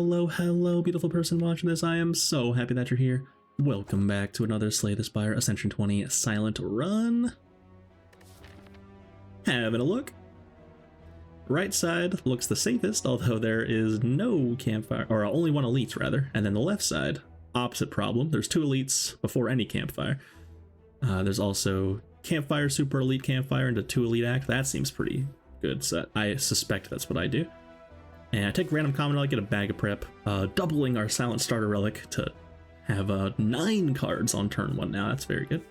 Hello, hello, beautiful person watching this. I am so happy that you're here. Welcome back to another Slay the Spire Ascension 20 Silent Run. Having a look. Right side looks the safest, although there is no campfire, or only one elite rather. And then the left side, opposite problem. There's two elites before any campfire. There's also campfire, super elite campfire, into two elite act. That seems pretty good, so I suspect that's what I do. And I take random common relic, get a bag of prep, doubling our silent starter relic to have 9 cards on turn 1 now. That's very good.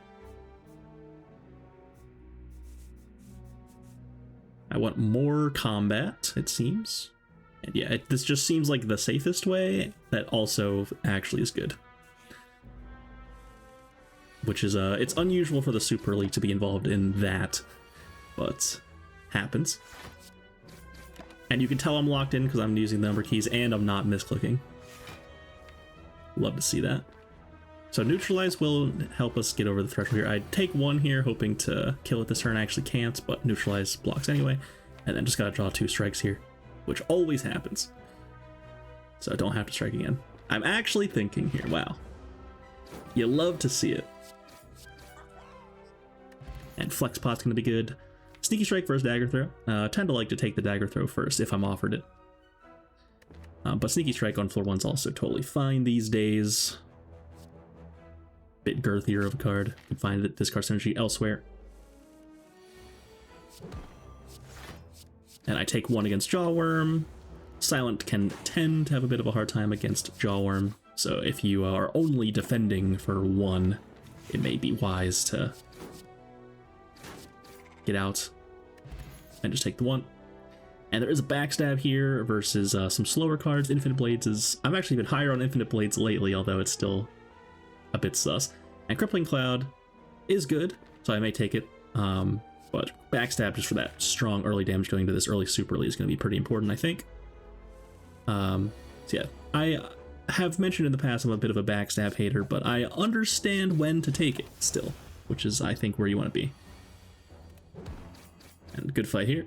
I want more combat, it seems. And yeah, this just seems like the safest way that also actually is good. Which is, it's unusual for the Super Elite to be involved in that, but happens. And you can tell I'm locked in because I'm using the number keys and I'm not misclicking. Love to see that. So neutralize will help us get over the threshold here. I'd take one here hoping to kill it this turn. I actually can't, but neutralize blocks anyway. And then just gotta draw 2 strikes here, which always happens. So I don't have to strike again. I'm actually thinking here, wow. You love to see it. And flex pot's gonna be good. Sneaky strike versus dagger throw. I tend to like to take the dagger throw first if I'm offered it. But sneaky strike on floor 1's also totally fine these days. Bit girthier of a card. You can find that discard synergy elsewhere. And I take 1 against Jawworm. Silent can tend to have a bit of a hard time against Jawworm. So if you are only defending for 1, it may be wise to get out and just take the 1. And there is a backstab here versus some slower cards. Infinite Blades is... I've actually been higher on Infinite Blades lately, although it's still a bit sus. And Crippling Cloud is good, so I may take it. But backstab just for that strong early damage going to this early Super Elite is going to be pretty important, I think. So yeah, I have mentioned in the past I'm a bit of a backstab hater, but I understand when to take it still, which is, I think, where you want to be. And good fight here.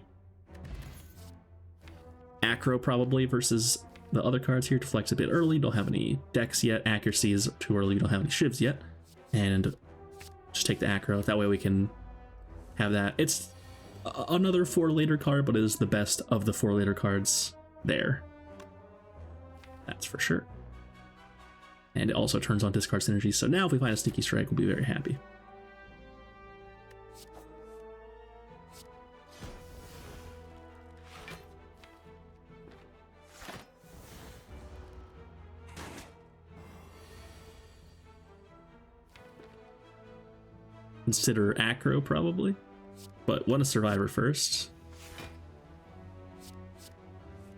Acro probably versus the other cards here to flex a bit early. Don't have any decks yet. Accuracy is too early. We don't have any shivs yet. And just take the acro. That way we can have that. It's another 4 later card, but it is the best of the 4 later cards there. That's for sure. And it also turns on discard synergy. So now if we find a sneaky strike, we'll be very happy. Consider acro probably, but want a survivor first.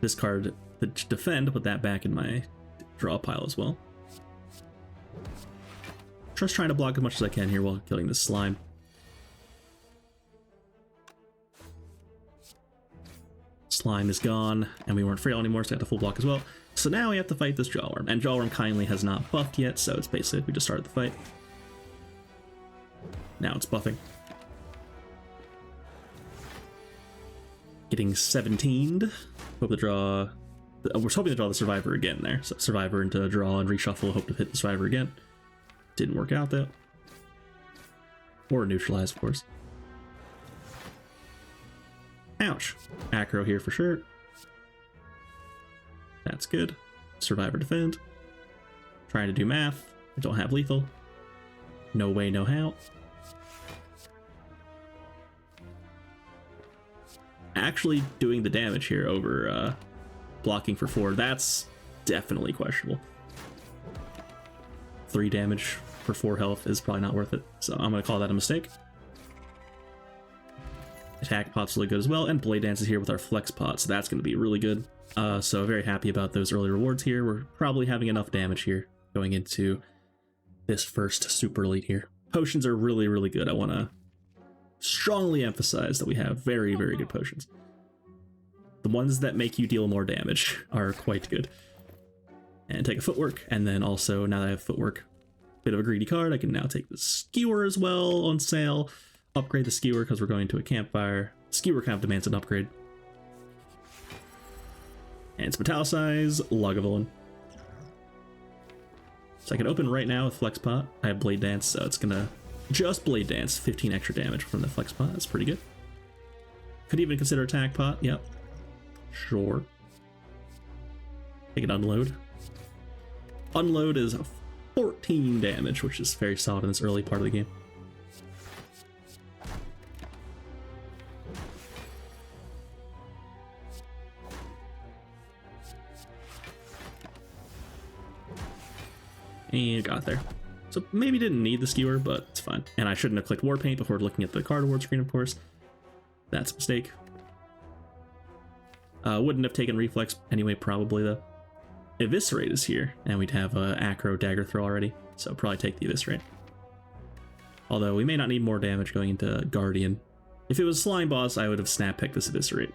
This card to defend, put that back in my draw pile as well. Just trying to block as much as I can here while killing this slime. Slime is gone, and we weren't frail anymore, so I got the full block as well. So now we have to fight this Jawworm, and Jawworm kindly has not buffed yet, so it's basically we just started the fight. Now it's buffing. Getting 17'd. Hope to draw... We're hoping to draw the Survivor again there. So Survivor into draw and reshuffle. Hope to hit the Survivor again. Didn't work out though. Or neutralize, of course. Ouch. Acro here for sure. That's good. Survivor defend. Trying to do math. I don't have lethal. No way, no how. Actually doing the damage here over blocking for 4, that's definitely questionable. 3 damage for 4 health is probably not worth it, so I'm going to call that a mistake. Attack pot's really good as well, and Blade Dance is here with our flex pot, so that's going to be really good. So very happy about those early rewards here. We're probably having enough damage here going into this first Super Elite here. Potions are really, really good. I want to strongly emphasize that we have very, very good potions. The ones that make you deal more damage are quite good. And take a footwork, and then also, now that I have footwork, bit of a greedy card, I can now take the skewer as well on sale. Upgrade the skewer because we're going to a campfire. Skewer kind of demands an upgrade. And it's Metallicize, Lagavulin. So I can open right now with Flex Pot. I have Blade Dance, so it's gonna just Blade Dance, 15 extra damage from the Flex Pot. That's pretty good. Could even consider Attack Pot, yep. Sure. Take an Unload. Unload is 14 damage, which is very solid in this early part of the game. And got there. So maybe didn't need the skewer, but it's fine. And I shouldn't have clicked War Paint before looking at the card award screen, of course. That's a mistake. Wouldn't have taken Reflex anyway, probably, though. Eviscerate is here, and we'd have Acro Dagger Throw already, so probably take the Eviscerate. Although we may not need more damage going into Guardian. If it was Slime Boss, I would have snap picked this Eviscerate.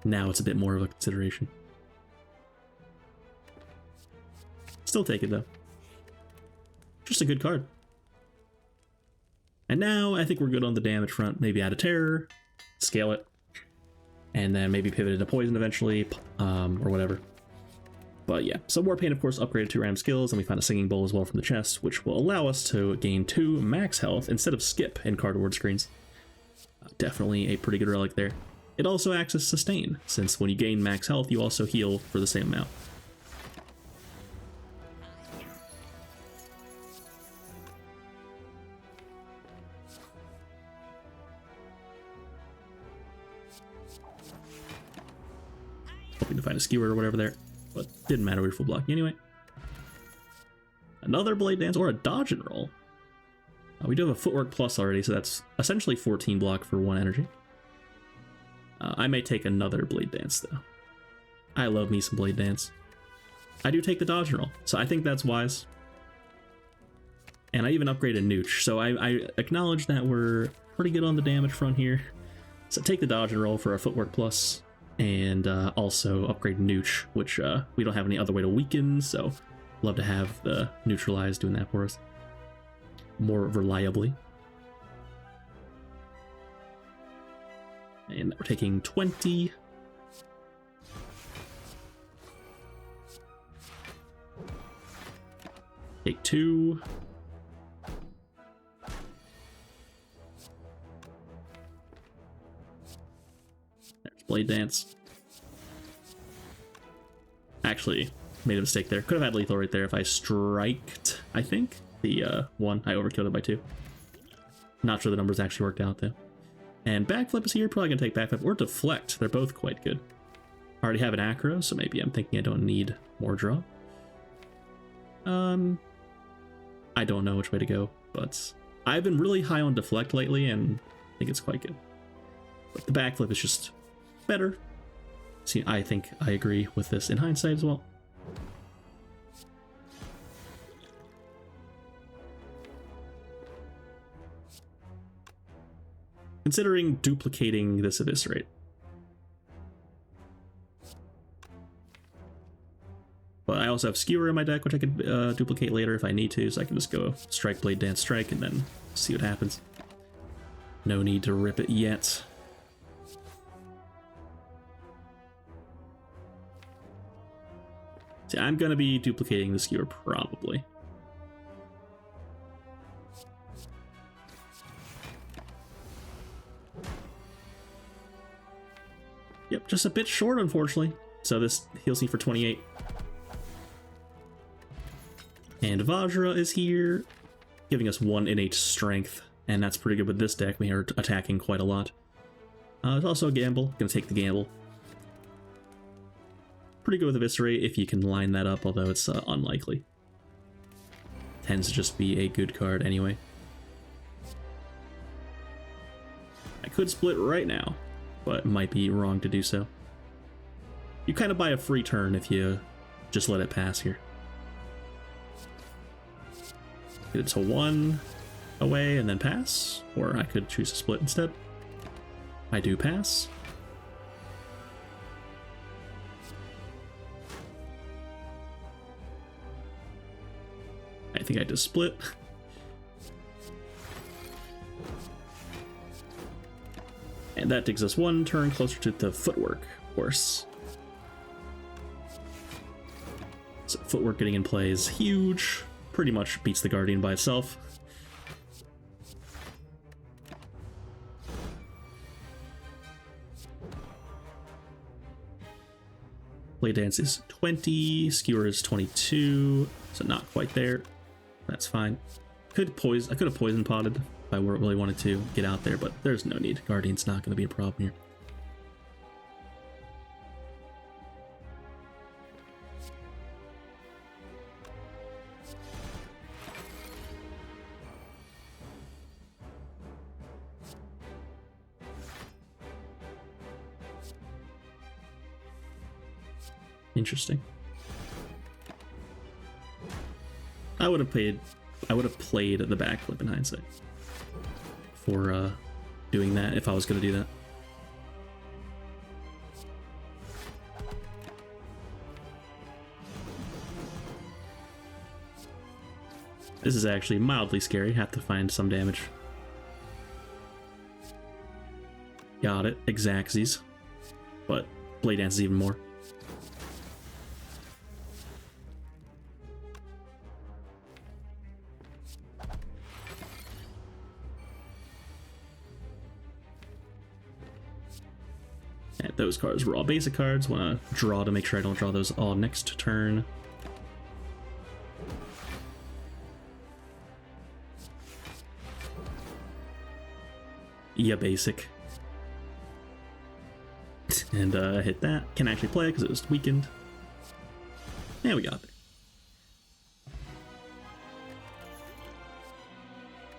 Now it's a bit more of a consideration. Still take it, though. Just a good card. And now I think we're good on the damage front. Maybe add a Terror, scale it, and then maybe pivot into Poison eventually, or whatever. But yeah, so War Paint, of course, upgraded 2 random skills, and we found a Singing Bowl as well from the chest, which will allow us to gain 2 max health instead of skip in card award screens. Definitely a pretty good relic there. It also acts as Sustain, since when you gain max health, you also heal for the same amount. Hoping to find a skewer or whatever there, but didn't matter, we were full blocking anyway. Another Blade Dance or a Dodge and Roll. We do have a Footwork Plus already, so that's essentially 14 block for 1 energy. I may take another Blade Dance, though. I love me some Blade Dance. I do take the Dodge and Roll, so I think that's wise. And I even upgraded Nooch, so I acknowledge that we're pretty good on the damage front here. So take the Dodge and Roll for a Footwork Plus, and also upgrade Nooch, which we don't have any other way to weaken, so love to have the Neutralize doing that for us more reliably. And we're taking 20. Take 2. There's Blade Dance. Actually, made a mistake there. Could have had lethal right there if I striked, I think. The one, I overkilled it by 2. Not sure the numbers actually worked out, though. And Backflip is here, probably gonna take Backflip or Deflect. They're both quite good. I already have an Acro, so maybe I'm thinking I don't need more draw. I don't know which way to go, but I've been really high on Deflect lately, and I think it's quite good. But the Backflip is just better. See, I think I agree with this in hindsight as well. Considering duplicating this Eviscerate. But I also have Skewer in my deck, which I could duplicate later if I need to, so I can just go Strike, Blade, Dance, Strike, and then see what happens. No need to rip it yet. See, I'm gonna be duplicating the Skewer probably. Yep, just a bit short, unfortunately. So this heals me for 28. And Vajra is here, giving us 1 innate strength, and that's pretty good with this deck. We are attacking quite a lot. There's also a gamble. Gonna take the gamble. Pretty good with Eviscerate if you can line that up, although it's unlikely. Tends to just be a good card anyway. I could split right now, but it might be wrong to do so. You kind of buy a free turn if you just let it pass here. Get it to 1 away and then pass, or I could choose to split instead. I do pass. I think I just split. And And that takes us one turn closer to the footwork, of course. So footwork getting in play is huge. Pretty much beats the Guardian by itself. Blade Dance is 20, Skewer is 22, so not quite there. That's fine. I could have poison potted if I really wanted to get out there, but there's no need. Guardian's not going to be a problem here. Interesting. I would have played the backflip in hindsight for doing that if I was going to do that. This is actually mildly scary. Have to find some damage. Got it. Exactsies. But Blade Dance is even more. And those cards were all basic cards. Want to draw to make sure I don't draw those all next turn. Yeah, basic. And hit that. Can actually play it because it was weakened. Yeah, we got there.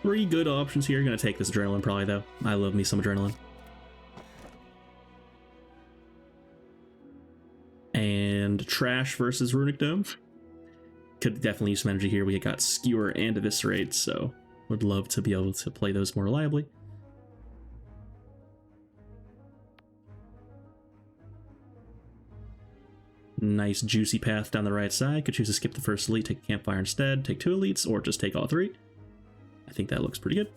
3 good options here. Gonna take this Adrenaline probably though. I love me some Adrenaline. And Trash versus Runic Dome. Could definitely use some energy here. We got Skewer and Eviscerate, so would love to be able to play those more reliably. Nice juicy path down the right side. Could choose to skip the first elite, take a Campfire instead, take 2 elites, or just take all 3. I think that looks pretty good.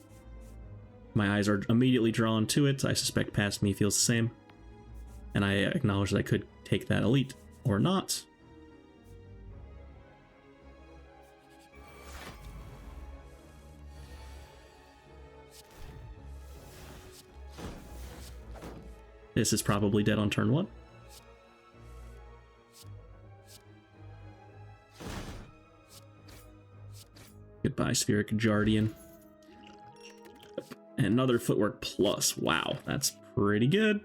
My eyes are immediately drawn to it. I suspect past me feels the same. And I acknowledge that I could take that elite, or not. This is probably dead on turn 1. Goodbye, Spheric Guardian. And another Footwork Plus. Wow, that's pretty good.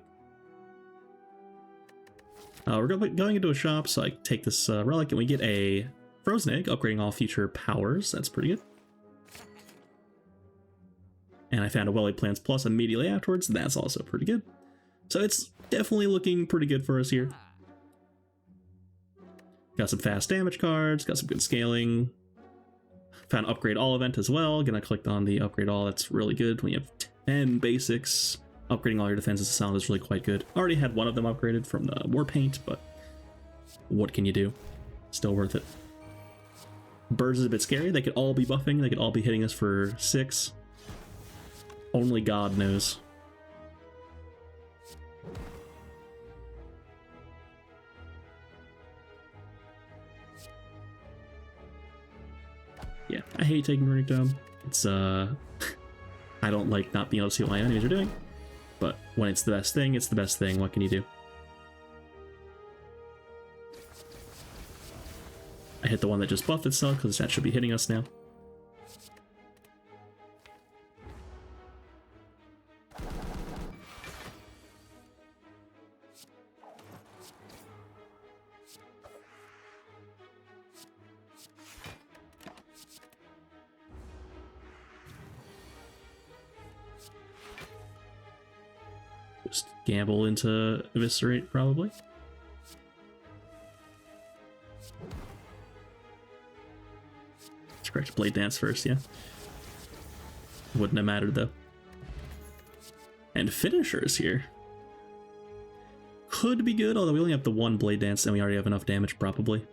We're going into a shop, so I take this relic, and we get a Frozen Egg, upgrading all future powers. That's pretty good. And I found a Well-Laid Plans Plus immediately afterwards. That's also pretty good. So it's definitely looking pretty good for us here. Got some fast damage cards, got some good scaling. Found Upgrade All event as well. Gonna click on the Upgrade All. That's really good. When you have 10 basics, upgrading all your defenses to sound is really quite good. Already had one of them upgraded from the War Paint, but what can you do? Still worth it. Birds is a bit scary. They could all be buffing. They could all be hitting us for 6. Only God knows. Yeah, I hate taking Runic Dome. It's, I don't like not being able to see what my enemies are doing. But when it's the best thing, it's the best thing. What can you do? I hit the one that just buffed itself, because that should be hitting us now. Just gamble into Eviscerate, probably. That's correct. Blade Dance first, yeah. Wouldn't have mattered, though. And Finishers here. Could be good, although we only have the 1 Blade Dance, and we already have enough damage, probably.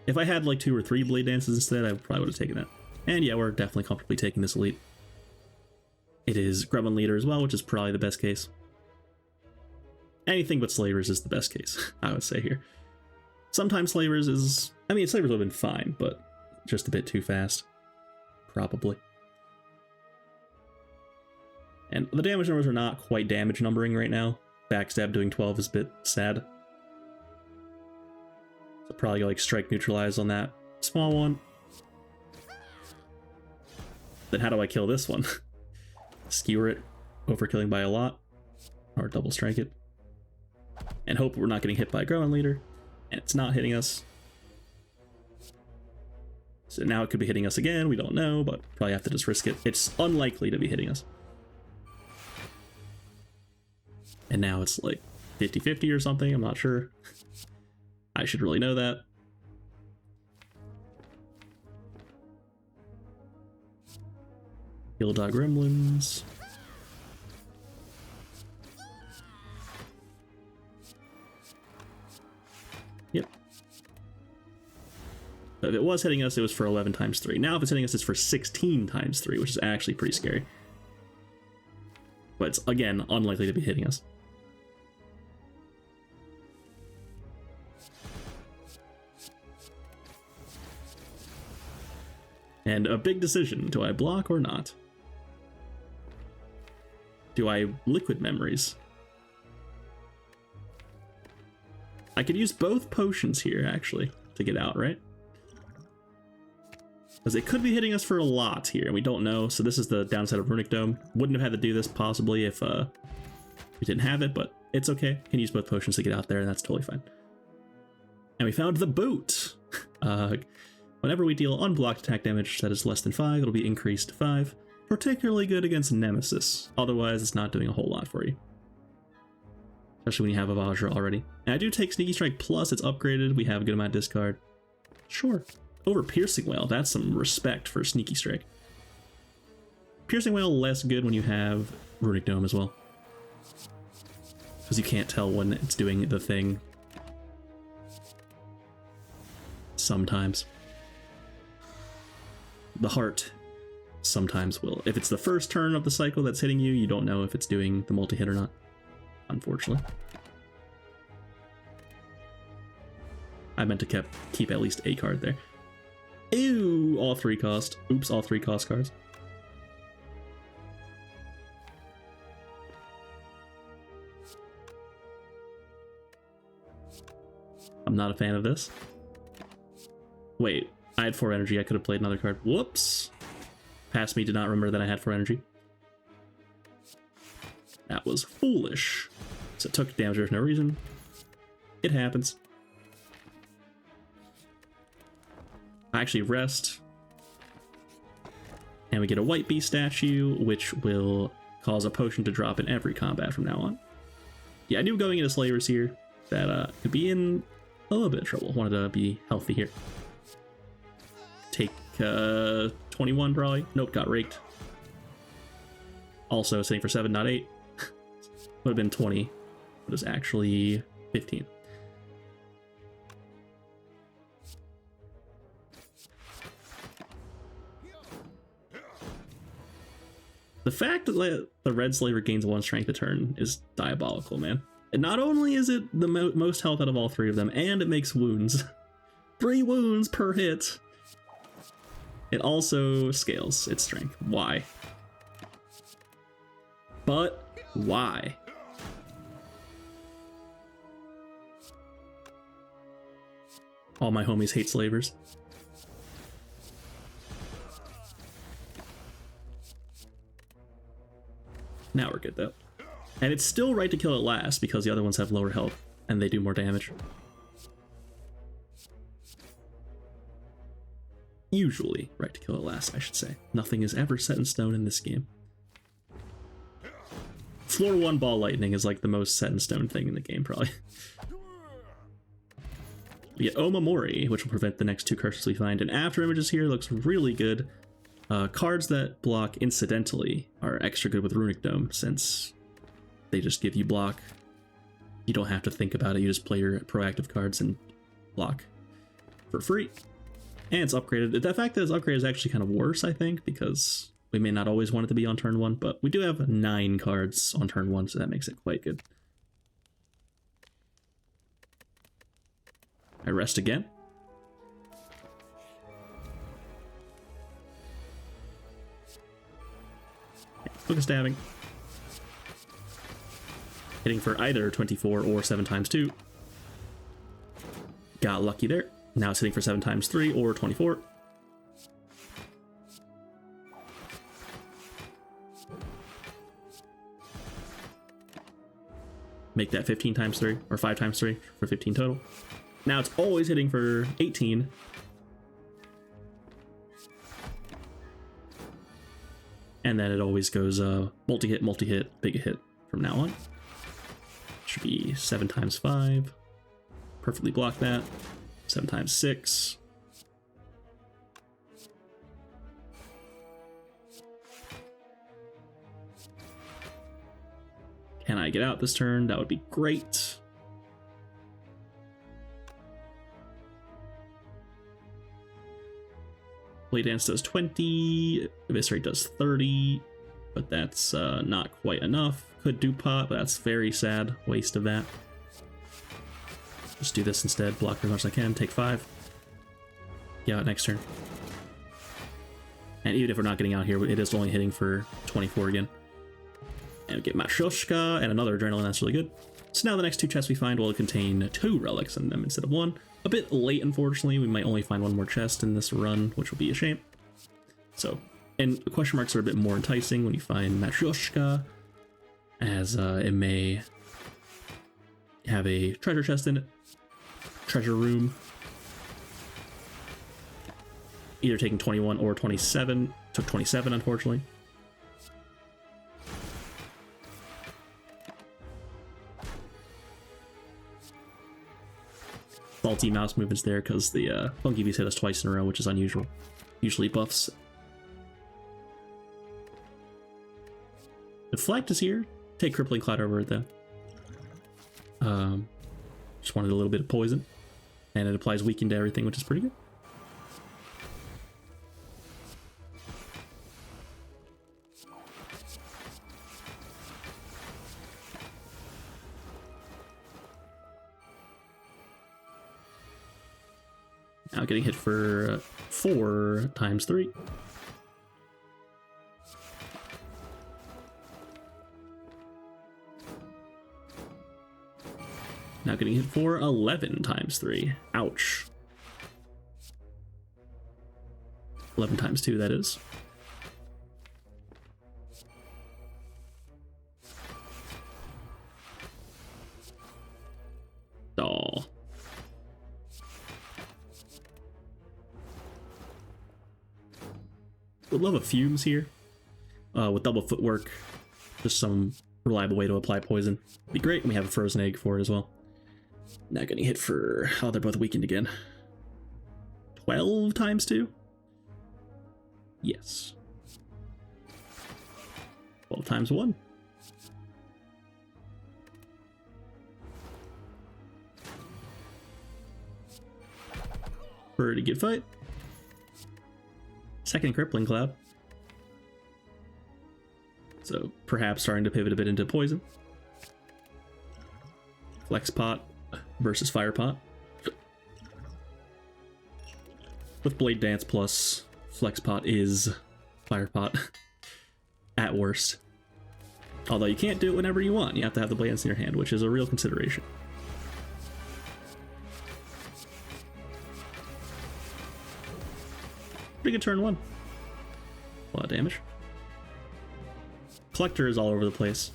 If I had, like, 2 or 3 Blade Dances instead, I probably would have taken that. And yeah, we're definitely comfortably taking this elite. It is Gremlin Leader as well, which is probably the best case. anything but Slavers is the best case, I would say here. Sometimes Slavers is... I mean, Slavers would have been fine, but just a bit too fast. Probably. And the damage numbers are not quite damage numbering right now. Backstab doing 12 is a bit sad. So probably like strike neutralize on that small one. Then how do I kill this one? Skewer it, overkilling by a lot. Or double strike it. And hope we're not getting hit by a Growing Leader. And it's not hitting us. So now it could be hitting us again, we don't know, but probably have to just risk it. It's unlikely to be hitting us. And now it's like 50-50 or something, I'm not sure. I should really know that. Kill dog gremlins. Yep. But if it was hitting us, it was for 11 times 3. Now if it's hitting us, it's for 16 times 3, which is actually pretty scary. But it's, again, unlikely to be hitting us. And a big decision, do I block or not? Do I liquid memories? I could use both potions here, actually, to get out, right? Because it could be hitting us for a lot here, and we don't know, so this is the downside of Runic Dome. Wouldn't have had to do this, possibly, if we didn't have it, but it's okay. Can use both potions to get out there, and that's totally fine. And we found the boot! Whenever we deal unblocked attack damage that is less than 5, it'll be increased to 5. Particularly good against Nemesis. Otherwise, it's not doing a whole lot for you. Especially when you have a Vajra already. And I do take Sneaky Strike Plus, it's upgraded. We have a good amount of discard. Sure. Over Piercing Wail, that's some respect for Sneaky Strike. Piercing Wail less good when you have Runic Dome as well. Because you can't tell when it's doing the thing. Sometimes. The heart sometimes will. If it's the first turn of the cycle that's hitting you, you don't know if it's doing the multi-hit or not, unfortunately. I meant to keep at least a card there. Ew, all 3 cost. Oops, all 3 cost cards. I'm not a fan of this. Wait. I had 4 energy, I could have played another card. Whoops! Past me did not remember that I had 4 energy. That was foolish. So it took damage for no reason. It happens. I actually rest. And we get a White Beast statue, which will cause a potion to drop in every combat from now on. Yeah, I knew going into Slavers here that could be in a little bit of trouble. Wanted to be healthy here. Take 21 probably. Nope, got raked. Also sitting for 7, not 8. Would have been 20. It was actually 15. The fact that the red slaver gains 1 strength a turn is diabolical, man. And not only is it the most health out of all 3 of them, and it makes wounds. 3 wounds per hit. It also scales its strength. Why? But why? All my homies hate slavers. Now we're good though. And it's still right to kill it last because the other ones have lower health and they do more damage. Usually right to kill it last, I should say. Nothing is ever set in stone in this game. Floor 1 ball lightning is like the most set in stone thing in the game, probably. We get Omamori, which will prevent the next 2 curses we find. And after images here looks really good. Cards that block incidentally are extra good with Runic Dome, since they just give you block. You don't have to think about it, you just play your proactive cards and block for free. And it's upgraded. The fact that it's upgraded is actually kind of worse, I think, because we may not always want it to be on turn 1, but we do have 9 cards on turn 1, so that makes it quite good. I rest again. Look at stabbing. Hitting for either 24 or 7 times 2. Got lucky there. Now it's hitting for 7 times 3 or 24. Make that 15 times 3 or 5 times 3 for 15 total. Now it's always hitting for 18. And then it always goes multi-hit, multi-hit, big hit from now on. Should be 7 times 5. Perfectly block that. 7 times 6. Can I get out this turn? That would be great. Blade Dance does 20. Eviscerate does 30. But that's not quite enough. Could do pot, but that's very sad. Waste of that. Just do this instead. Block as much as I can. Take 5. Yeah, next turn. And even if we're not getting out here, it is only hitting for 24 again. And we get Matryoshka and another Adrenaline. That's really good. So now the next 2 chests we find will contain 2 relics in them instead of 1. A bit late, unfortunately. We might only find 1 more chest in this run, which will be a shame. So, and question marks are a bit more enticing when you find Matryoshka, as it may have a treasure chest in it. Treasure room. Either taking 21 or 27. Took 27, unfortunately. Salty mouse movements there because the Funky Beast hit us twice in a row, which is unusual. Usually buffs. Deflect is here. Take Crippling Cloud over it though. Just wanted a little bit of poison. And it applies weaken to everything, which is pretty good. Now getting hit for 4 times 3. Now getting hit for 11 times 3. Ouch. 11 times 2, that is. Aw. Would love a Fumes here. With double footwork. Just some reliable way to apply poison. Be great, and we have a frozen egg for it as well. Now getting hit for... oh, they're both weakened again. 12 times 2? Yes. 12 times 1. Pretty good fight. Second Crippling Cloud. So perhaps starting to pivot a bit into poison. Flex Pot versus Fire Pot. With Blade Dance plus Flex Pot is Fire Pot at worst. Although you can't do it whenever you want. You have to have the Blade Dance in your hand, which is a real consideration. Pretty good turn 1. A lot of damage. Collector is all over the place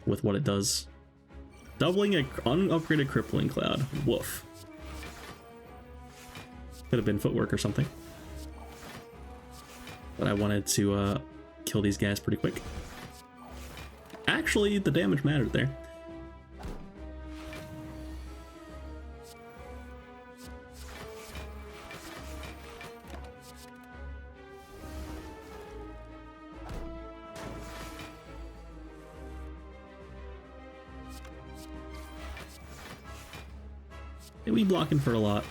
with what it does. Doubling an unupgraded Crippling Cloud. Woof. Could have been footwork or something. But I wanted to kill these guys pretty quick. Actually, the damage mattered there. We blocking for a lot.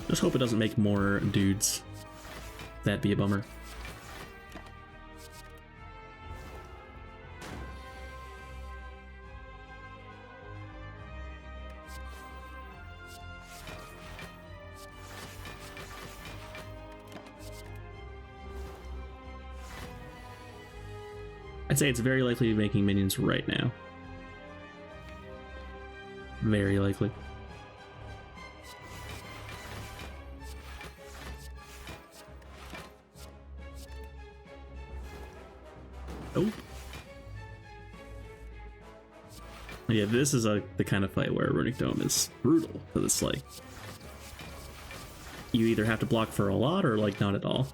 Just hope it doesn't make more dudes. That'd be a bummer. I'd say it's very likely to be making minions right now. Very likely. Oh. Yeah, this is the kind of fight where Runic Dome is brutal, because it's like you either have to block for a lot or like not at all.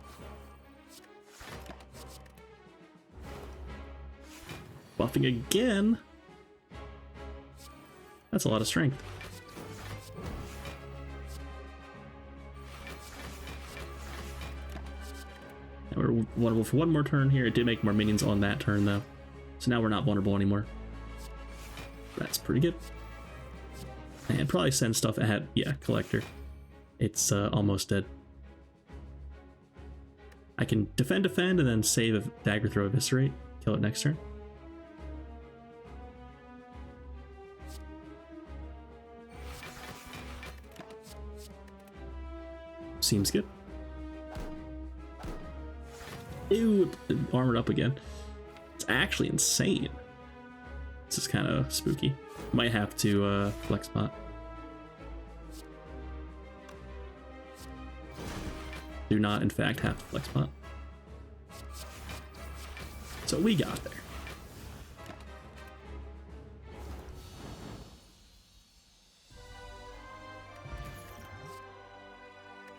Buffing again. That's a lot of strength. And we're vulnerable for one more turn here. It did make more minions on that turn though. So now we're not vulnerable anymore. That's pretty good. And probably send stuff at, yeah, Collector. It's almost dead. I can defend, and then save a Dagger Throw Eviscerate. Kill it next turn. Seems good. Ew, armored up again. It's actually insane. This is kind of spooky. Might have to flex spot. Do not, in fact, have to flex spot. So we got there.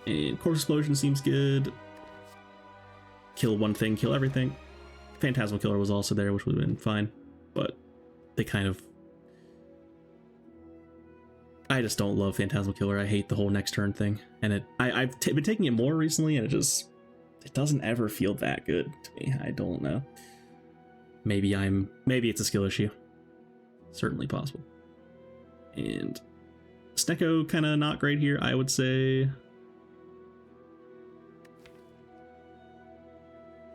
And Corpse Explosion seems good. Kill one thing, kill everything. Phantasmal Killer was also there, which would have been fine. But they kind of... I just don't love Phantasmal Killer. I hate the whole next turn thing. And I've been taking it more recently, and it doesn't ever feel that good to me. I don't know. Maybe it's a skill issue. Certainly possible. And Snecko kind of not great here, I would say.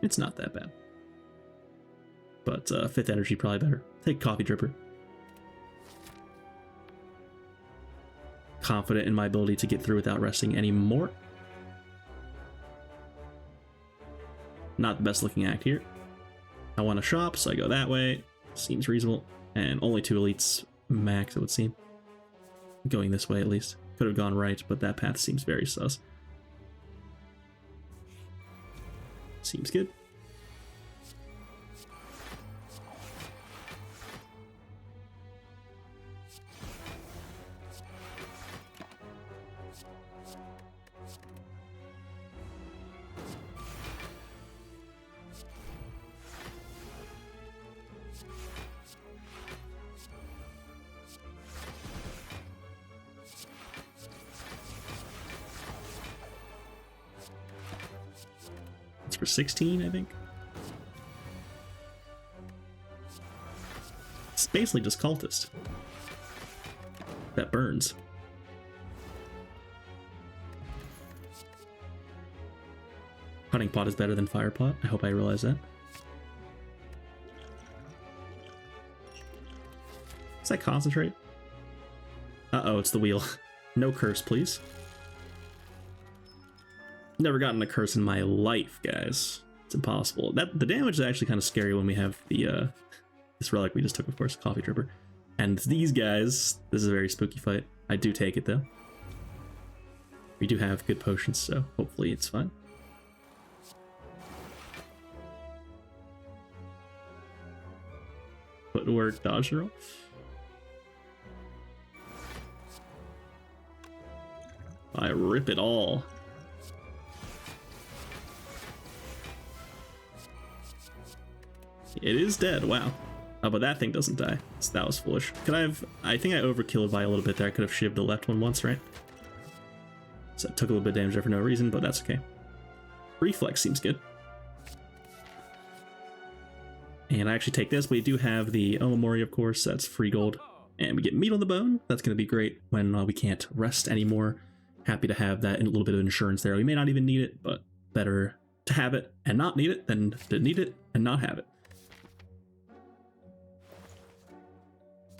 It's not that bad. But 5th energy probably better. Take Coffee Dripper. Confident in my ability to get through without resting anymore. Not the best looking act here. I want to shop, so I go that way. Seems reasonable. And only 2 elites max, it would seem. Going this way at least. Could have gone right, but that path seems very sus. Seems good. For 16, I think. It's basically just cultist that burns. Hunting pot is better than fire pot. I hope I realize that. Does that concentrate? Uh-oh, it's the wheel. No curse, please. Never gotten a curse in my life, guys. It's impossible. The damage is actually kind of scary when we have the this relic we just took, of course, Coffee Dripper. And these guys, this is a very spooky fight. I do take it though. We do have good potions, so hopefully it's fine. Footwork, dodge and roll. I rip it all. It is dead, wow. Oh, but that thing doesn't die. So that was foolish. I think I overkilled by a little bit there. I could have shivved the left one once, right? So it took a little bit of damage there for no reason, but that's okay. Reflex seems good. And I actually take this. We do have the Omamori, of course. That's free gold. And we get meat on the bone. That's going to be great when we can't rest anymore. happy to have that and a little bit of insurance there. We may not even need it, but better to have it and not need it than to need it and not have it.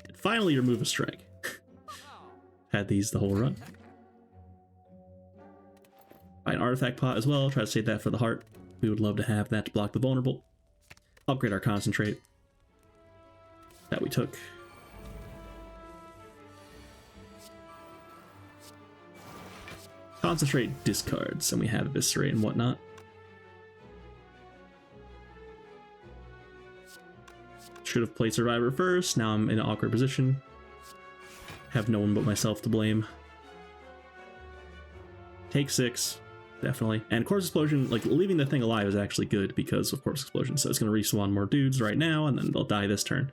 And finally, remove a strike. Had these the whole run. Buy an artifact pot as well. Try to save that for the heart. We would love to have that to block the vulnerable. Upgrade our concentrate that we took. Concentrate discards, and we have eviscerate and whatnot. Should have played survivor first. Now I'm in an awkward position. Have no one but myself to blame. Take 6, definitely. And corpse explosion, like leaving the thing alive is actually good because of corpse explosion. So it's going to respawn more dudes right now, and then they'll die this turn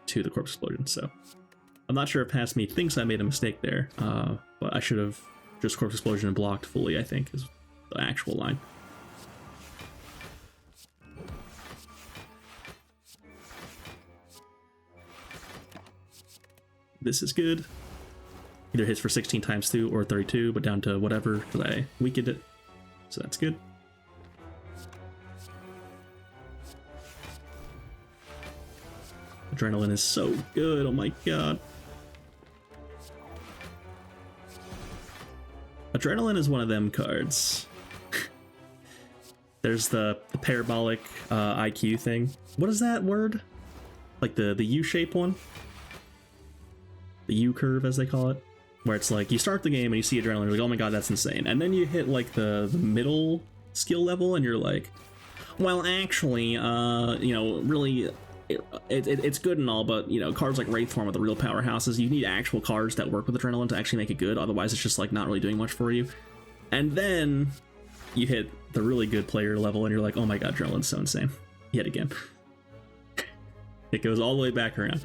to the corpse explosion. So I'm not sure if past me thinks I made a mistake there, but I should have just corpse explosion and blocked fully, I think, is the actual line. This is good. Either hits for 16 times 2 or 32, but down to whatever because I weakened it. So that's good. Adrenaline is so good. Oh my god. Adrenaline is one of them cards. There's the parabolic IQ thing. What is that word? Like the U-shaped one? The U-curve, as they call it. Where it's like, you start the game and you see adrenaline, you're like, oh my god, that's insane. And then you hit like the middle skill level and you're like, well, actually, you know, really, it's good and all, but, you know, cards like Wraithform are the real powerhouses. You need actual cards that work with adrenaline to actually make it good. Otherwise, it's just like not really doing much for you. And then you hit the really good player level and you're like, oh my god, adrenaline's so insane. Yet again. It goes all the way back around.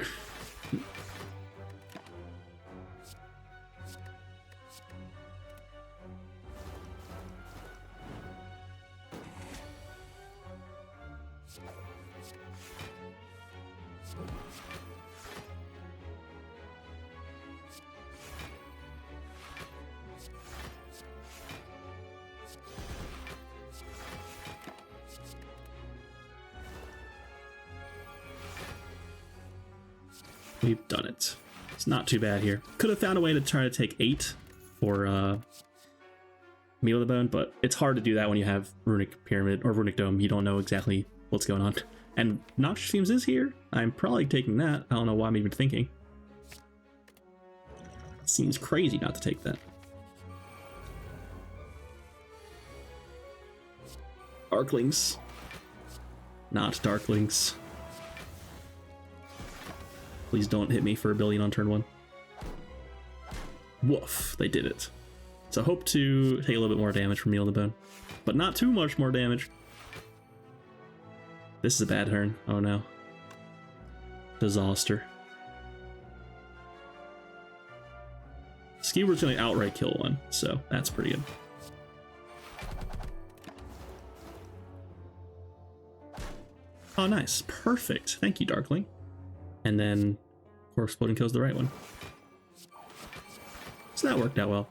We've done it. It's not too bad here. Could have found a way to try to take 8 for Meal of the Bone, but it's hard to do that when you have Runic Pyramid or Runic Dome. You don't know exactly what's going on. And Noxious Fumes is here. I'm probably taking that. I don't know why I'm even thinking. It seems crazy not to take that. Arklings. Not Darklings. Please don't hit me for a billion on turn 1. Woof, they did it. So hope to take a little bit more damage from Meal of the Bone, but not too much more damage. This is a bad turn. Oh no. Disaster. Skewer's gonna outright kill one, so that's pretty good. Oh nice, perfect. Thank you, Darkling. And then Corpse Exploding kills the right one. So that worked out well.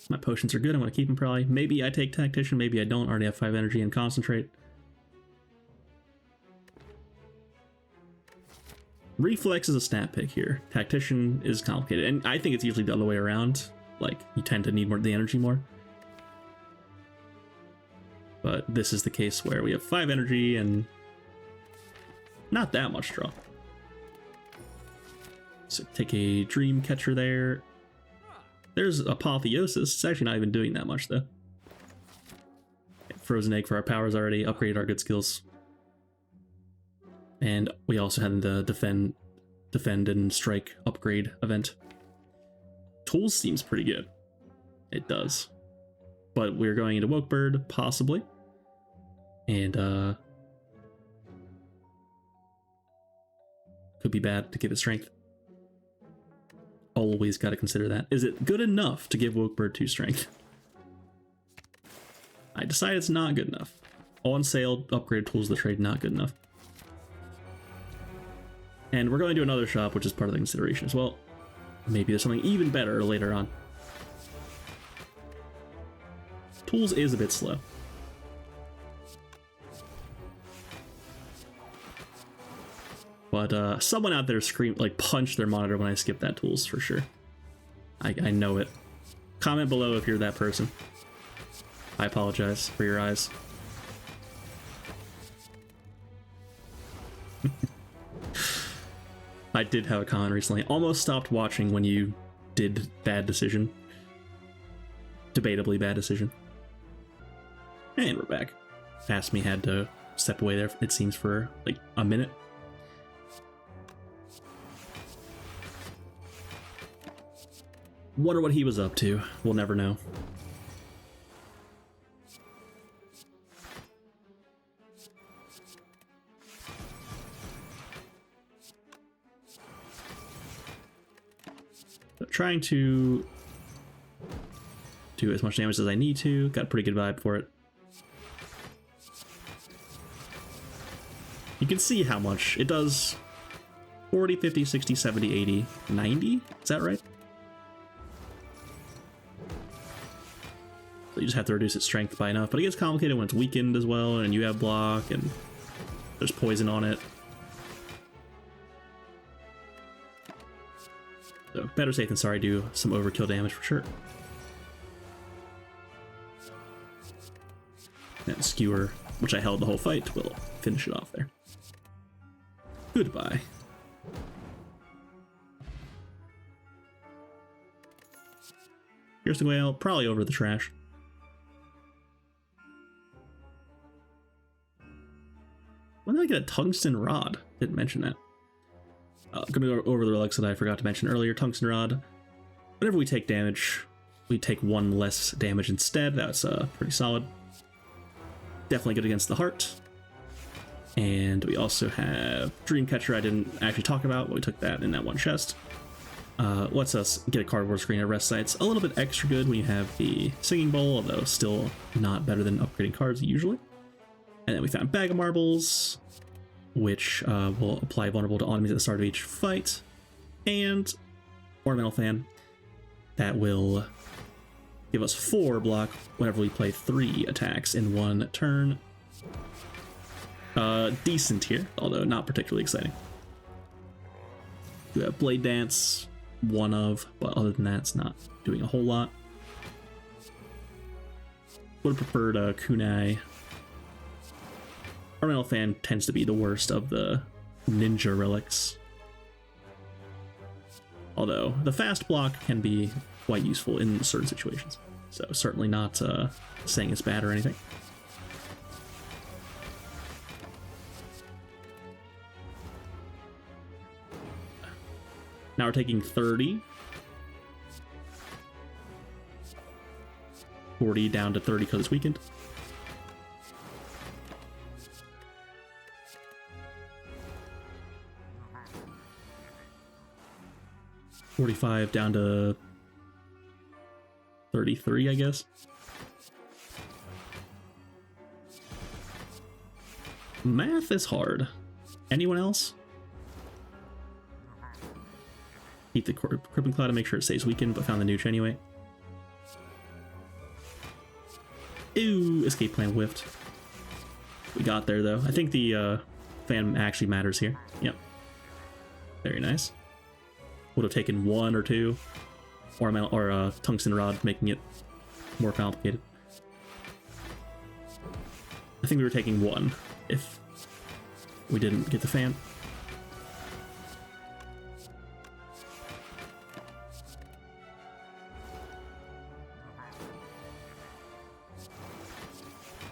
My potions are good. I'm going to keep them probably. Maybe I take Tactician, maybe I don't. I already have 5 energy and Concentrate. Reflex is a snap pick here. Tactician is complicated. And I think it's usually the other way around. Like, you tend to need the energy more. But this is the case where we have 5 energy and not that much draw. So take a Dream Catcher there. There's Apotheosis. It's actually not even doing that much though. Frozen Egg for our powers already. Upgraded our good skills. And we also had the defend and strike upgrade event. Tools seems pretty good. It does. But we're going into Wokebird, possibly. And, could be bad to give it strength. Always got to consider that. Is it good enough to give Wokebird 2 strength? I decided it's not good enough. On sale, upgrade tools of the trade, not good enough. And we're going to another shop, which is part of the consideration as well. Maybe there's something even better later on. Tools is a bit slow. But someone out there punch their monitor when I skip that tools for sure. I know it. Comment below if you're that person. I apologize for your eyes. I did have a comment recently. Almost stopped watching when you did bad decision. Debatably bad decision. And we're back. Past me had to step away there, it seems, for like a minute. Wonder what he was up to. We'll never know. But trying to do as much damage as I need to. Got a pretty good vibe for it. You can see how much it does. 40, 50, 60, 70, 80, 90? Is that right? So you just have to reduce its strength by enough, but it gets complicated when it's weakened as well, and you have block, and there's poison on it. So better safe than sorry, do some overkill damage for sure. And Skewer, which I held the whole fight, will finish it off there. Goodbye. Here's the whale, probably over the trash. When did I get a tungsten rod? Didn't mention that. I'm gonna go over the relics that I forgot to mention earlier. Tungsten rod. Whenever we take damage, we take one less damage instead. That's pretty solid. Definitely good against the heart. And we also have Dreamcatcher. I didn't actually talk about, but we took that in that one chest. Lets us get a cardboard screen at rest sites. A little bit extra good when you have the Singing Bowl, although still not better than upgrading cards usually. And then we found Bag of Marbles, which will apply vulnerable to enemies at the start of each fight. And Ornamental Fan, that will give us 4 block whenever we play 3 attacks in one turn. Decent here, although not particularly exciting. We have Blade Dance, one of, but other than that, it's not doing a whole lot. Would have preferred Kunai. Ornamental Fan tends to be the worst of the ninja relics. Although the fast block can be quite useful in certain situations. So certainly not saying it's bad or anything. Now we're taking 30. 40 down to 30 because it's weakened. $45 down to 33, I guess. Math is hard. Anyone else? Keep the Crippling Cloud to make sure it stays weakened, but found the nooch anyway. Ew, escape plan whiffed. We got there though. I think the fan actually matters here. Yep. Very nice. Would have taken 1 or 2. Or tungsten rod, making it more complicated. I think we were taking 1 if we didn't get the fan.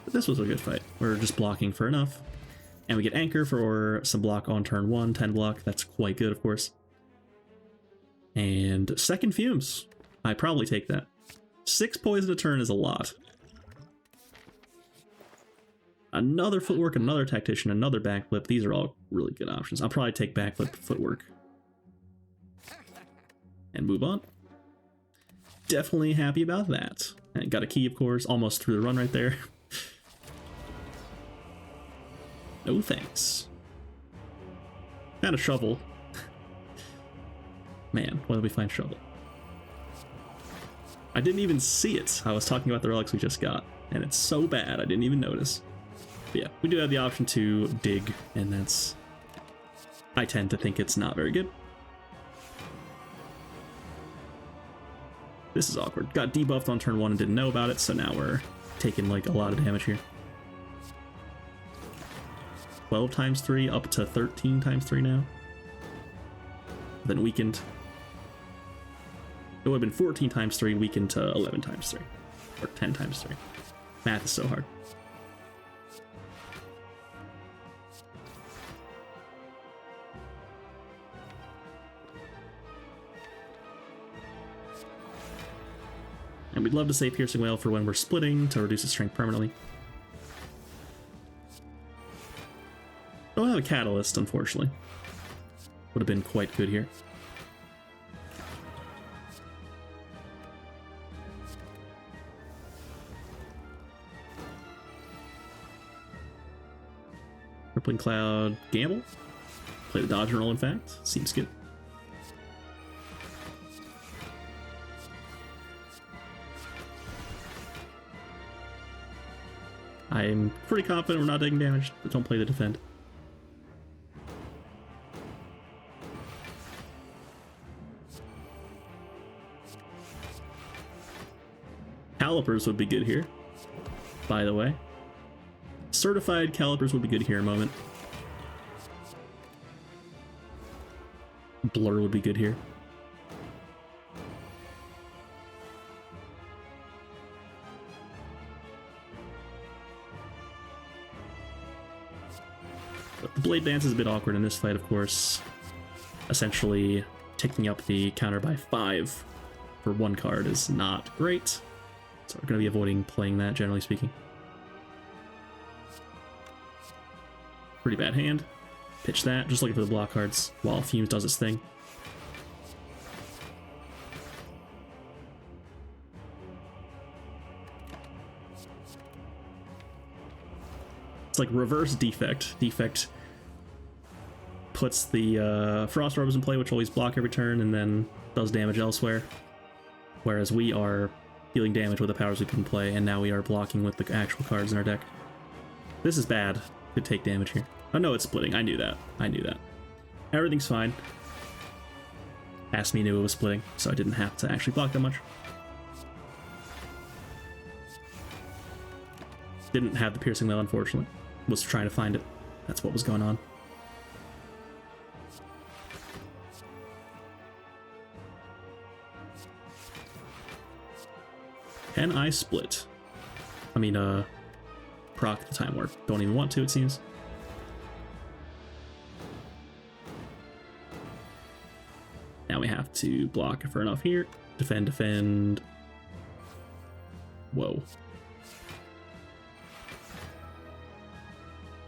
But this was a good fight. We're just blocking for enough. And we get Anchor for some block on turn 1, 10 block. That's quite good, of course. And second Fumes. I probably take that. 6 poison a turn is a lot. Another Footwork, another Tactician, another Backflip. These are all really good options. I'll probably take Backflip, Footwork. And move on. Definitely happy about that. And got a key, of course. Almost through the run right there. No thanks. Found a shovel. Man, when did we find shovel? I didn't even see it. I was talking about the relics we just got, and it's so bad I didn't even notice. But yeah, we do have the option to dig, and that's... I tend to think it's not very good. This is awkward. Got debuffed on turn 1 and didn't know about it, so now we're taking like a lot of damage here. 12 times 3 up to 13 times 3 now. Then weakened. It would have been 14 times 3, weakened to 11 times 3. Or 10 times 3. Math is so hard. And we'd love to say Piercing Wail for when we're splitting to reduce its strength permanently. Don't have a Catalyst, unfortunately. Would have been quite good here. Rippling Cloud, gamble. Play the dodge and roll, in fact. Seems good. I'm pretty confident we're not taking damage, but don't play the defend. Calipers would be good here, by the way. Certified calipers would be good here a moment. Blur would be good here. But the Blade Dance is a bit awkward in this fight, of course. Essentially, ticking up the counter by 5 for 1 card is not great. So we're going to be avoiding playing that, generally speaking. Pretty bad hand. Pitch that, just looking for the block cards while Fumes does its thing. It's like reverse Defect. Defect puts the Frost Orbs in play, which always block every turn, and then does damage elsewhere. Whereas we are dealing damage with the powers we put in play, and now we are blocking with the actual cards in our deck. This is bad. Could take damage here. Oh no, it's splitting. I knew that. I knew that. Everything's fine. Asked me knew it was splitting, so I didn't have to actually block that much. Didn't have the Piercing Wail, unfortunately. Was trying to find it. That's what was going on. Can I split? I mean, proc the Time Warp. Don't even want to, it seems. Now we have to block for enough here. Defend, defend. Whoa.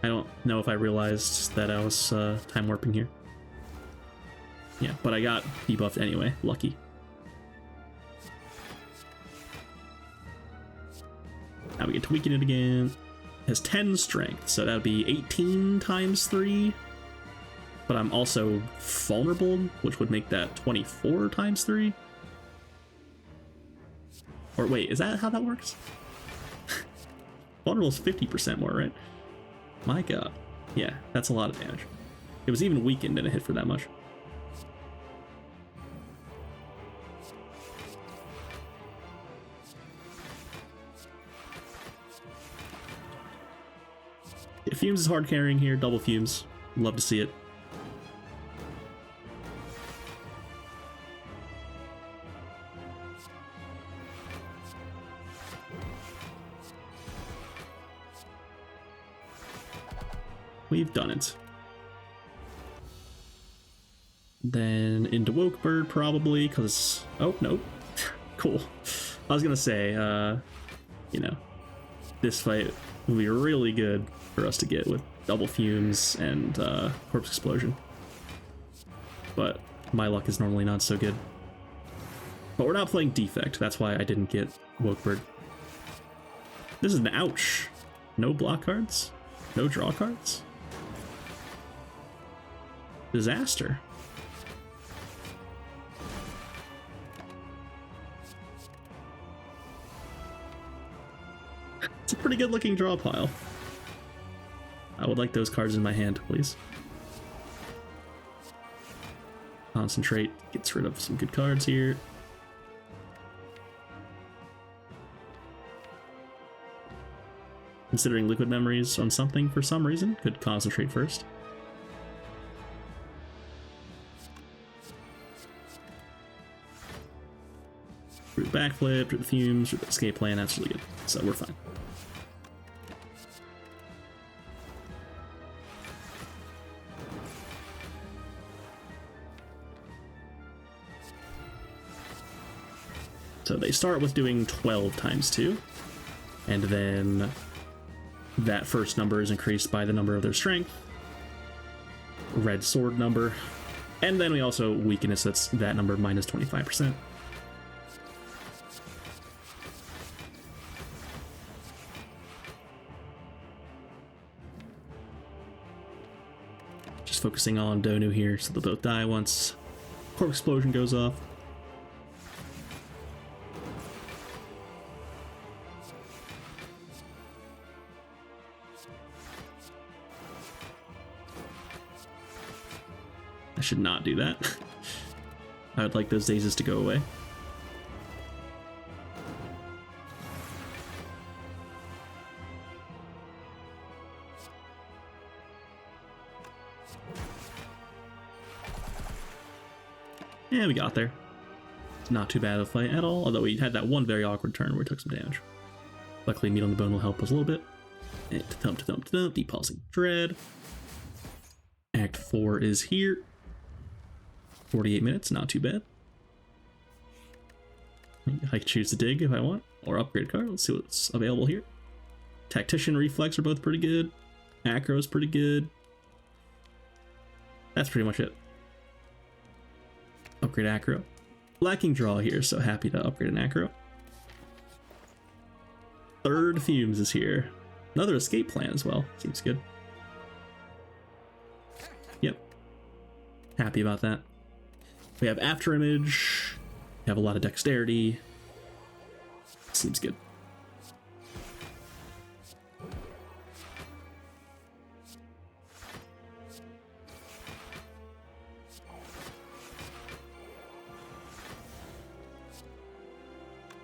I don't know if I realized that I was time warping here. Yeah, but I got debuffed anyway. Lucky. Now we get to weaken it again. It has 10 strength, so that would be 18 times 3. But I'm also vulnerable, which would make that 24 times 3. Or wait, is that how that works? Vulnerable is 50% more, right? My god. Yeah, that's a lot of damage. It was even weakened and it hit for that much. Yeah, Fumes is hard carrying here, double Fumes. Love to see it. We've done it. Then into Woke Bird, probably, because... Oh, nope. Cool. I was gonna say, you know, this fight will be really good for us to get with double Fumes and Corpse Explosion. But my luck is normally not so good. But we're not playing Defect, that's why I didn't get Woke Bird. This is an ouch. No block cards? No draw cards? Disaster. It's a pretty good looking draw pile. I would like those cards in my hand, please. Concentrate gets rid of some good cards here. Considering liquid memories on something for some reason, could concentrate first. Through the backflip, through the fumes, through the escape plan, that's really good. So we're fine. So they start with doing 12 times 2, and then that first number is increased by the number of their strength, red sword number, and then we also weakness, that's that number minus 25%. Just focusing on Donu here, so they'll both die once Corpse Explosion goes off. I should not do that. I would like those dazes to go away. Yeah, we got there. It's not too bad of a fight at all, although we had that one very awkward turn where we took some damage. Luckily, Meat on the Bone will help us a little bit. And thump, Depulsing Dread. Act 4 is here. 48 minutes, not too bad. I can choose to dig if I want, or upgrade card. Let's see what's available here. Tactician, Reflex are both pretty good. Acro is pretty good. That's pretty much it. Upgrade Acro. Lacking draw here, so happy to upgrade an Acro. Third Fumes is here. Another escape plan as well. Seems good. Yep. Happy about that. We have After Image. We have a lot of dexterity. Seems good.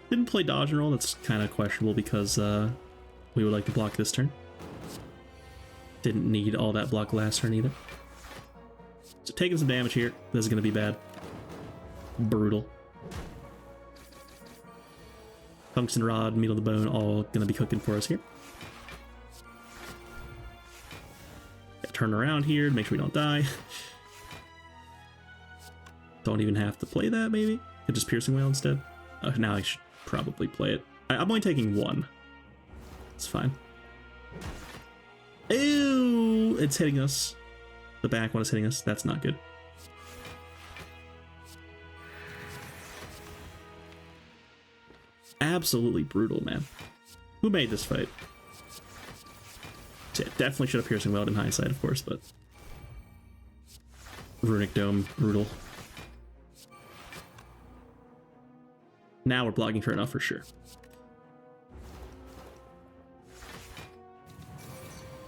Didn't play dodge and roll. That's kind of questionable because we would like to block this turn. Didn't need all that block last turn either. So taking some damage here. This is going to be bad. Brutal. Tungsten Rod, Meat on the Bone, all going to be cooking for us here. Turn around here to make sure we don't die. Don't even have to play that, maybe? Could just Piercing Wail instead. Now I should probably play it. I'm only taking one. It's fine. Ew! It's hitting us. The back one is hitting us. That's not good. Absolutely brutal, man. Who made this fight? So yeah, definitely should have Piercing Weld in hindsight, of course, but Runic Dome, brutal. Now we're blocking for enough for sure.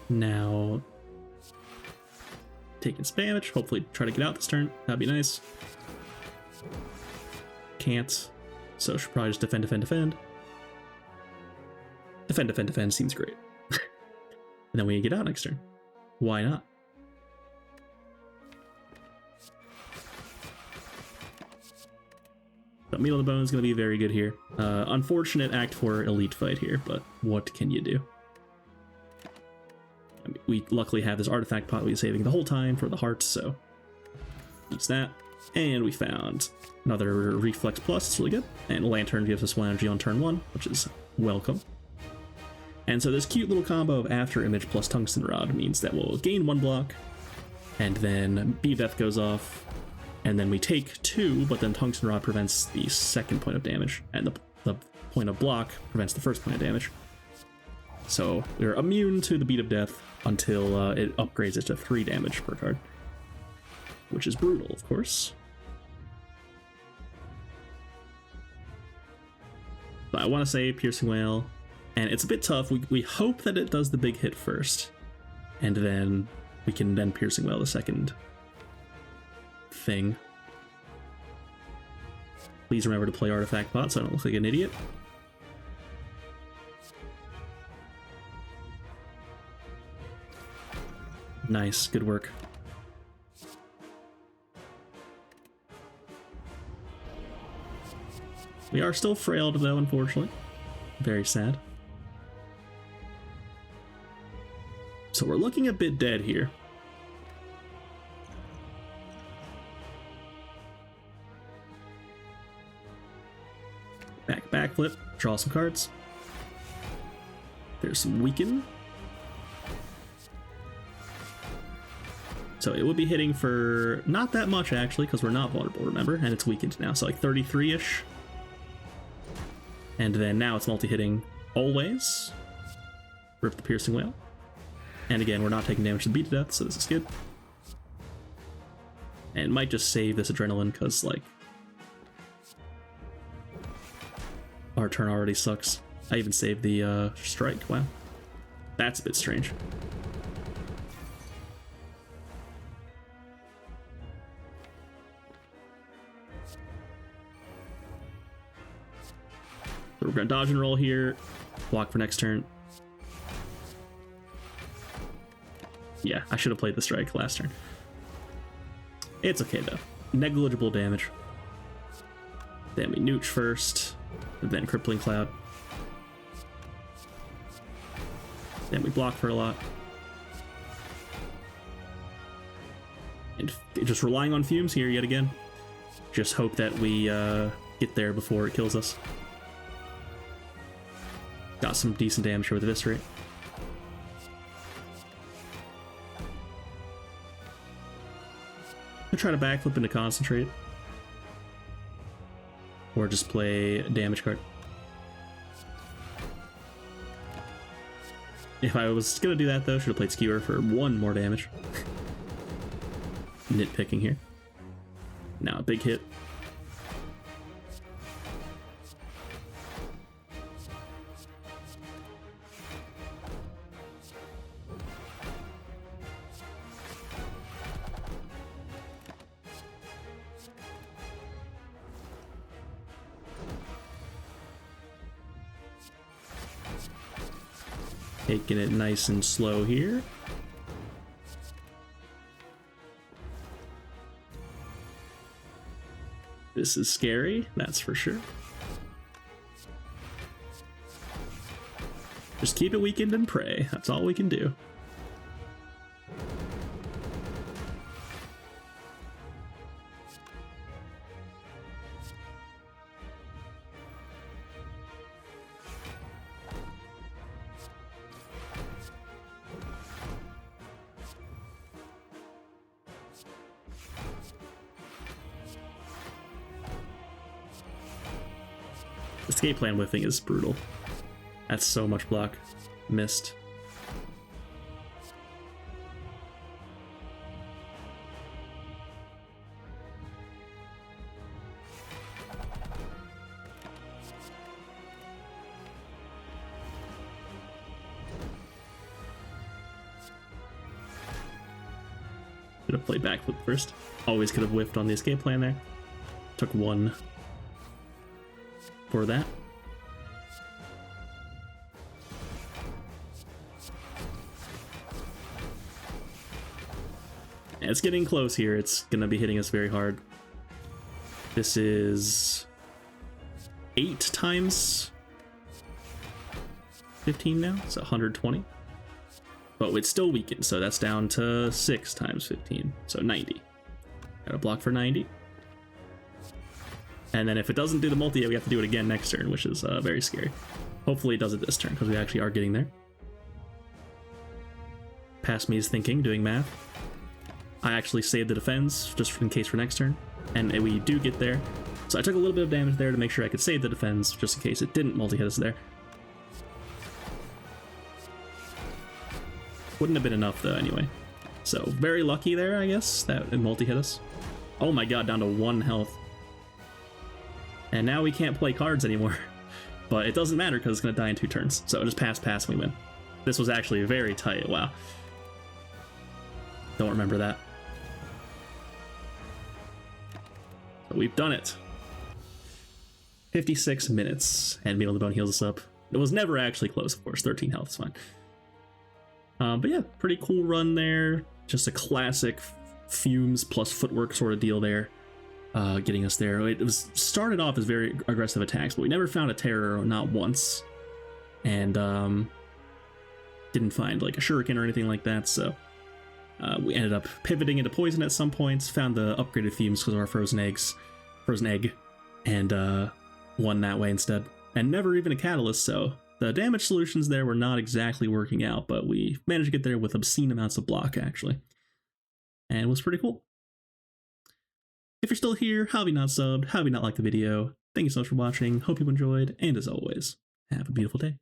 Now taking some damage. Hopefully try to get out this turn. That'd be nice. Can't. So should probably just defend. Defend seems great. And then we get out next turn. Why not? But Meat on the Bone is going to be very good here. Unfortunate Act 4 elite fight here, but what can you do? I mean, we luckily have this artifact pot we've been saving the whole time for the hearts, so use that. And we found another Reflex Plus, it's really good. And Lantern gives us 1 energy on turn 1, which is welcome. And so this cute little combo of After Image plus Tungsten Rod means that we'll gain 1 block, and then Beat of Death goes off, and then we take 2, but then Tungsten Rod prevents the second point of damage, and the point of block prevents the first point of damage. So we're immune to the Beat of Death until it upgrades it to 3 damage per card. which is brutal, of course. But I want to say Piercing Wail, and it's a bit tough. We hope that it does the big hit first, and then we can then Piercing Wail the second thing. Please remember to play Artifact Pot so I don't look like an idiot. Nice, good work. We are still frailed though, unfortunately. Very sad. So we're looking a bit dead here. Backflip, draw some cards. There's some weaken. So it would be hitting for not that much actually, because we're not vulnerable, remember? And it's weakened now, so like 33-ish. And then now it's multi-hitting always. Rip the Piercing Wail. And again, we're not taking damage to beat to death, so this is good. And might just save this Adrenaline, because like our turn already sucks. I even saved the strike. Wow. That's a bit strange. So we're going to dodge and roll here. Block for next turn. Yeah, I should have played the strike last turn. It's okay though. Negligible damage. Then we Nooch first. Then Crippling Cloud. Then we block for a lot. And just relying on fumes here yet again. Just hope that we get there before it kills us. Got some decent damage with Eviscerate. I try to backflip into Concentrate. Or just play a damage card. If I was gonna do that though, should have played Skewer for 1 more damage. Nitpicking here. Now a big hit. Taking it nice and slow here. This is scary, that's for sure. Just keep it weakened and pray. That's all we can do. Escape plan whiffing is brutal. That's so much block. Missed. Should have played backflip first. Always could have whiffed on the escape plan there. Took 1 for that. And it's getting close here. It's gonna be hitting us very hard. This is 8 times 15 now, so 120. But it's still weakened, so that's down to 6 times 15, so 90. Gotta block for 90. And then if it doesn't do the multi, we have to do it again next turn, which is very scary. Hopefully it does it this turn, because we actually are getting there. Past me is thinking, doing math. I actually saved the defense, just in case for next turn. And we do get there. So I took a little bit of damage there to make sure I could save the defense, just in case it didn't multi-hit us there. Wouldn't have been enough, though, anyway. So very lucky there, I guess, that it multi-hit us. Oh my god, down to 1 health. And now we can't play cards anymore. But it doesn't matter because it's going to die in 2 turns. So just pass, and we win. This was actually very tight. Wow. Don't remember that. But we've done it. 56 minutes. And Meal on the Bone heals us up. It was never actually close, of course. 13 health is fine. But yeah, pretty cool run there. Just a classic fumes plus footwork sort of deal there. Getting us there. It was started off as very aggressive attacks, but we never found a terror, not once. And didn't find like a shuriken or anything like that, so we ended up pivoting into poison at some points, found the upgraded fumes because of our frozen egg, and won that way instead. And never even a catalyst, so the damage solutions there were not exactly working out, but we managed to get there with obscene amounts of block, actually. And it was pretty cool. If you're still here, how have you not subbed? How have you not liked the video? Thank you so much for watching. Hope you enjoyed, and as always, have a beautiful day.